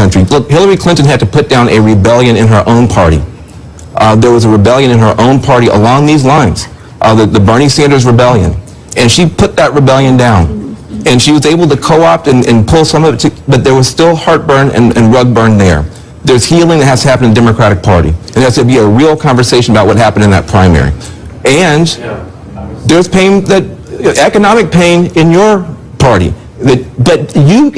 country. Look, Hillary Clinton had to put down a rebellion in her own party. There was a rebellion in her own party along these lines, the Bernie Sanders rebellion. And she put that rebellion down. And she was able to co-opt and pull some of it, but there was still heartburn and rug burn there. There's healing that has to happen in the Democratic Party. And there has to be a real conversation about what happened in that primary. And there's pain, economic pain in your party. But you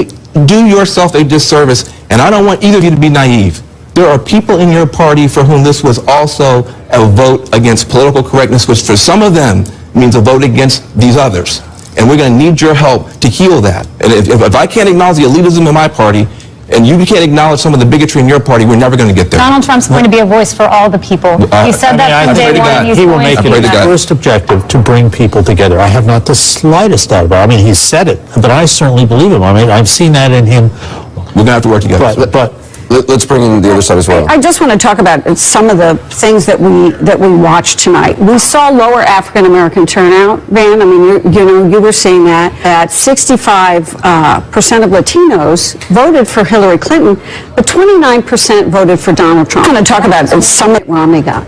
do yourself a disservice, and I don't want either of you to be naive. There are people in your party for whom this was also a vote against political correctness, which for some of them means a vote against these others. And we're going to need your help to heal that. And if I can't acknowledge the elitism in my party, and you can't acknowledge some of the bigotry in your party, we're never going to get there. Donald Trump's going to be a voice for all the people. He said that from day one. He will make it his first objective to bring people together. I have not the slightest doubt about it. I mean, he's said it, but I certainly believe him. I mean, I've seen that in him. We're going to have to work together. But let's bring in the other side as well. I just want to talk about some of the things that we watched tonight. We saw lower African American turnout, Van. I mean, you were seeing that 65% of Latinos voted for Hillary Clinton, but 29% voted for Donald Trump. I'm going to talk about some that Romney got.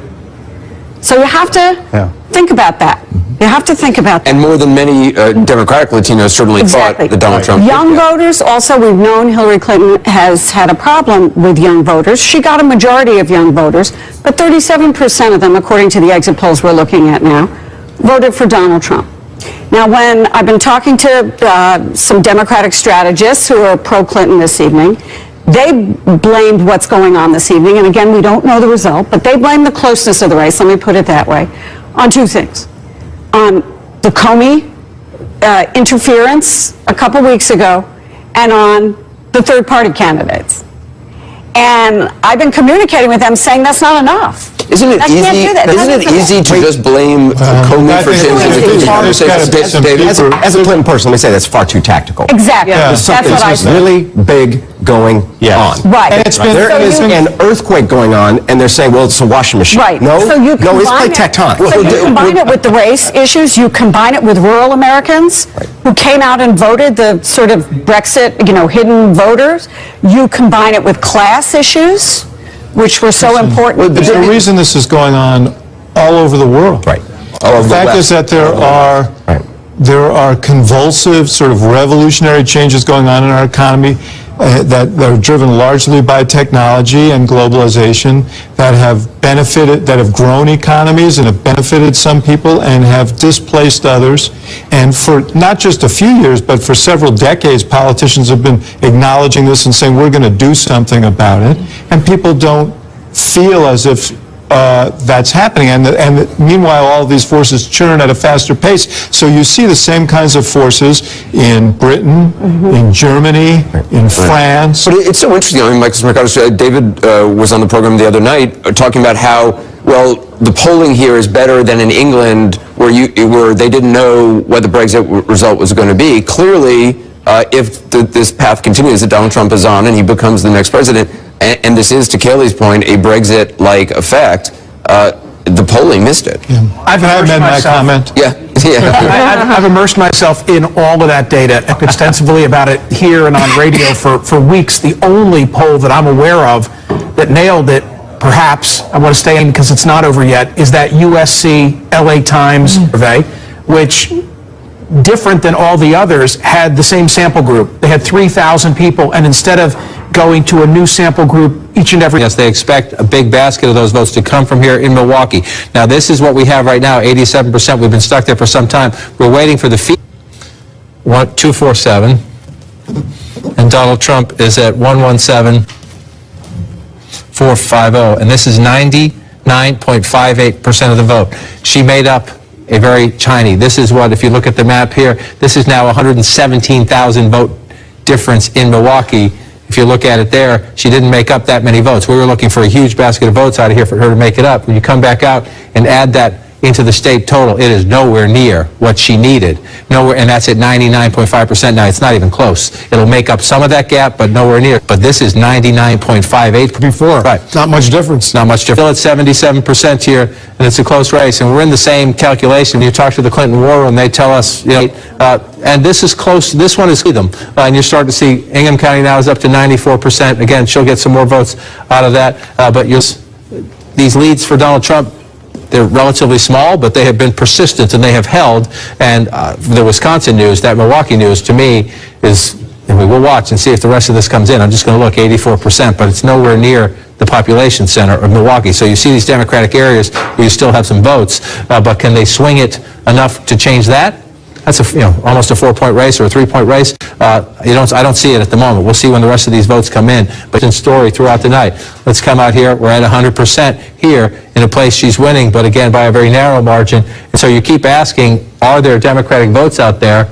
So you have to think about that. You have to think about that. And more than many Democratic Latinos certainly thought that Donald Trump... Young voters, also, we've known Hillary Clinton has had a problem with young voters. She got a majority of young voters, but 37% of them, according to the exit polls we're looking at now, voted for Donald Trump. Now, when I've been talking to some Democratic strategists who are pro-Clinton this evening, they blamed what's going on this evening, and again, we don't know the result, but they blame the closeness of the race, let me put it that way, on two things. On the Comey interference a couple weeks ago, and on the third-party candidates. And I've been communicating with them saying that's not enough. Isn't it easy to just blame Comey for changing the conversation? As a Clinton person, let me say that's far too tactical. Exactly. That's what I said. Really big going on. Right. And there is an earthquake going on, and they're saying, well, it's a washing machine. Right. No, it's plate tectonic. So you combine it with the race issues, you combine it with rural Americans who came out and voted, the sort of Brexit, hidden voters. You combine it with class issues, which were so important. There's a reason this is going on all over the world. Right. The fact is that there are convulsive, sort of revolutionary changes going on in our economy that are driven largely by technology and globalization that have grown economies and have benefited some people and have displaced others. And for not just a few years, but for several decades, politicians have been acknowledging this and saying, we're going to do something about it. And people don't feel as if that's happening, and meanwhile all of these forces churn at a faster pace. So you see the same kinds of forces in Britain, in Germany, in France. But it's so interesting. I mean, Michael Mercado, David was on the program the other night talking about how, well, the polling here is better than in England, where they didn't know what the Brexit result was going to be. Clearly, if this path continues that Donald Trump is on and he becomes the next president, and this is, to Kayleigh's point, a Brexit-like effect, the polling missed it. Yeah. I've immersed myself in all of that data extensively about it here and on radio for weeks. The only poll that I'm aware of that nailed it, perhaps, I want to stay in because it's not over yet, is that USC LA Times survey, which, different than all the others, had the same sample group. They had 3,000 people, and instead of going to a new sample group each and every... Yes, they expect a big basket of those votes to come from here in Milwaukee. Now, this is what we have right now, 87%. We've been stuck there for some time. We're waiting for the 247, and Donald Trump is at 117,450, and this is 99.58% of the vote. She made up a very tiny. This is what, if you look at the map here, this is now 117,000 vote difference in Milwaukee. If you look at it there, she didn't make up that many votes. We were looking for a huge basket of votes out of here for her to make it up. When you come back out and add that into the state total, it is nowhere near what she needed. Nowhere, and that's at 99.5% now. It's not even close. It'll make up some of that gap, but nowhere near. But this is 99.58 Before. Right. Not much difference. Not much difference. Still at 77% here, and it's a close race. And we're in the same calculation. You talk to the Clinton War Room, they tell us, and this is close. This one is them. And you're starting to see Ingham County now is up to 94%. Again, she'll get some more votes out of that. But these leads for Donald Trump, they're relatively small, but they have been persistent and they have held. And the Wisconsin news, that Milwaukee news, to me is, and we will watch and see if the rest of this comes in. I'm just going to look 84%, but it's nowhere near the population center of Milwaukee. So you see these Democratic areas where you still have some votes, but can they swing it enough to change that? That's almost a 4-point race or a 3-point race. I don't see it at the moment. We'll see when the rest of these votes come in. But in story throughout the night. Let's come out here. We're at 100% here in a place she's winning, but again by a very narrow margin. And so you keep asking, are there Democratic votes out there?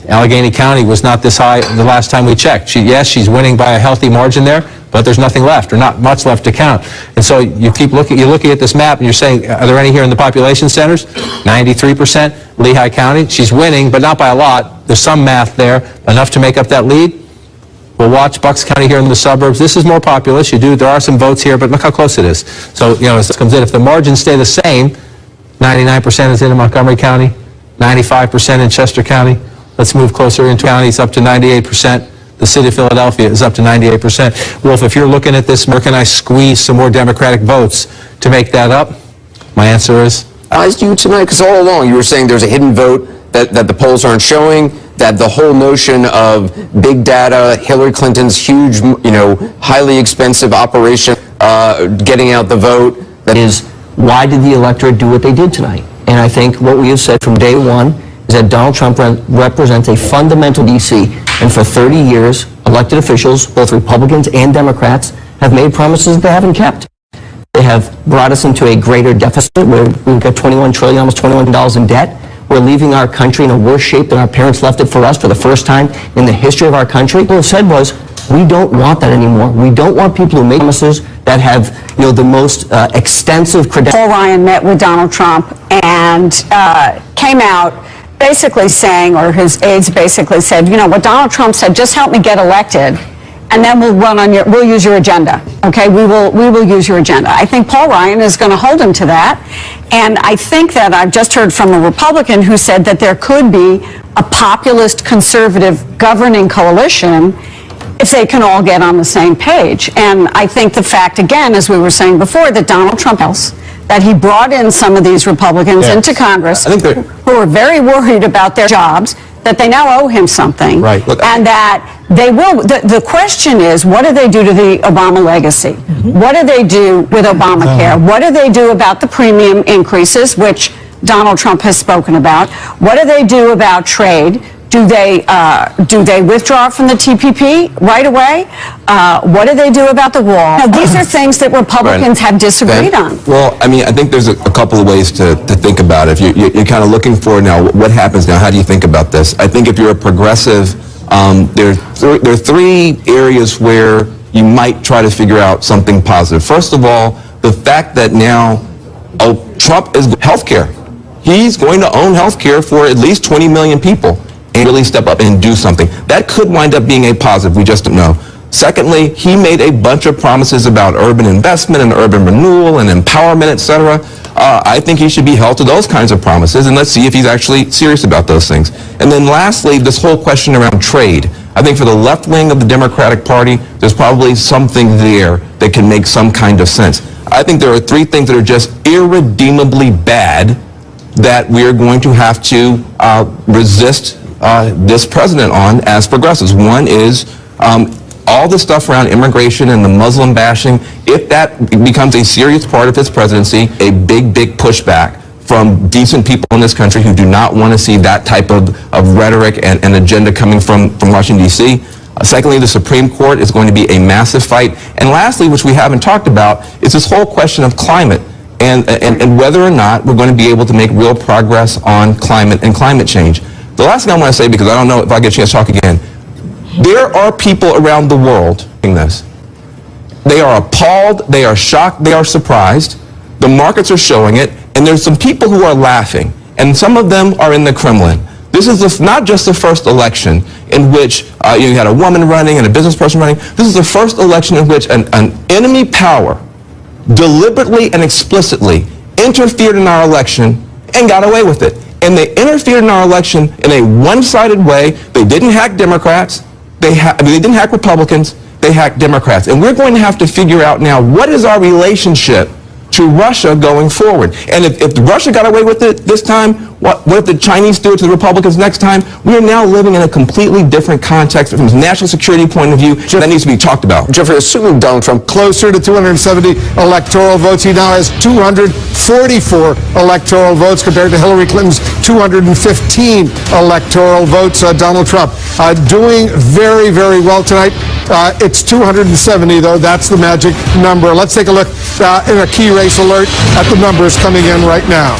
Allegheny County was not this high the last time we checked. Yes, she's winning by a healthy margin there, but there's nothing left, or not much left to count. And so you keep looking at this map and you're saying, are there any here in the population centers? 93%, Lehigh County. She's winning, but not by a lot. There's some math there, enough to make up that lead. We'll watch Bucks County here in the suburbs. This is more populous. There are some votes here, but look how close it is. So, as this comes in, if the margins stay the same, 99% is in Montgomery County, 95% in Chester County. Let's move closer into counties up to 98%. The city of Philadelphia is up to 98%. Wolf, if you're looking at this, where can I squeeze some more Democratic votes to make that up? My answer is... I asked you tonight, because all along you were saying there's a hidden vote that the polls aren't showing, that the whole notion of big data, Hillary Clinton's huge, highly expensive operation, getting out the vote, that is, why did the electorate do what they did tonight? And I think what we have said from day one is that Donald Trump represents a fundamental D.C. And for 30 years, elected officials, both Republicans and Democrats, have made promises that they haven't kept. They have brought us into a greater deficit where we've got $21 trillion, almost $21 billion in debt. We're leaving our country in a worse shape than our parents left it for us for the first time in the history of our country. What we said was, we don't want that anymore. We don't want people who make promises that have, the most extensive credentials. Paul Ryan met with Donald Trump and came out basically saying, or his aides basically said, what Donald Trump said, just help me get elected, and then we'll use your agenda. Okay, we will use your agenda. I think Paul Ryan is going to hold him to that, and I think that I've just heard from a Republican who said that there could be a populist conservative governing coalition if they can all get on the same page. And I think the fact, again, as we were saying before, that Donald Trump that he brought in some of these Republicans into Congress who are very worried about their jobs, that they now owe him something. Right. And that they will. The question is, what do they do to the Obama legacy? What do they do with Obamacare? What do they do about the premium increases, which Donald Trump has spoken about? What do they do about trade? Do they withdraw from the TPP right away? What do they do about the wall? Now, these are things that Republicans have disagreed on. Well, I think there's a couple of ways to think about it. If you're kind of looking for now, what happens now? How do you think about this? I think if you're a progressive, there are three areas where you might try to figure out something positive. First of all, the fact that now Trump is healthcare. He's going to own healthcare for at least 20 million people. And really step up and do something. That could wind up being a positive. We just don't know. Secondly, he made a bunch of promises about urban investment and urban renewal and empowerment, etc. I think he should be held to those kinds of promises, and let's see if he's actually serious about those things. And then lastly, this whole question around trade. I think for the left wing of the Democratic Party, there's probably something there that can make some kind of sense. I think there are three things that are just irredeemably bad that we're going to have to resist this president on as progressives. One is all the stuff around immigration and the Muslim bashing. If that becomes a serious part of his presidency, a big pushback from decent people in this country who do not want to see that type of rhetoric and agenda coming from Washington, D.C. Secondly, the Supreme Court is going to be a massive fight. And lastly, which we haven't talked about, is this whole question of climate and whether or not we're going to be able to make real progress on climate and climate change. The last thing I want to say, because I don't know if I get a chance to talk again, there are people around the world doing this. They are appalled, they are shocked, they are surprised. The markets are showing it, And there's some people who are laughing, and some of them are in the Kremlin. This is not just the first election in which you had a woman running and a business person running. This is the first election in which an enemy power deliberately and explicitly interfered in our election and got away with it. And they interfered in our election in a one-sided way. They didn't hack Democrats. They didn't hack Republicans. They hacked Democrats. And we're going to have to figure out now, what is our relationship to Russia going forward? And if Russia got away with it this time, what if the Chinese do it to the Republicans next time? We are now living in a completely different context from a national security point of view that needs to be talked about. Jeffrey, assuming Donald Trump closer to 270 electoral votes, he now has 244 electoral votes compared to Hillary Clinton's 215 electoral votes. Donald Trump doing very, very well tonight. It's 270, though. That's the magic number. Let's take a look in a key race alert at the numbers coming in right now.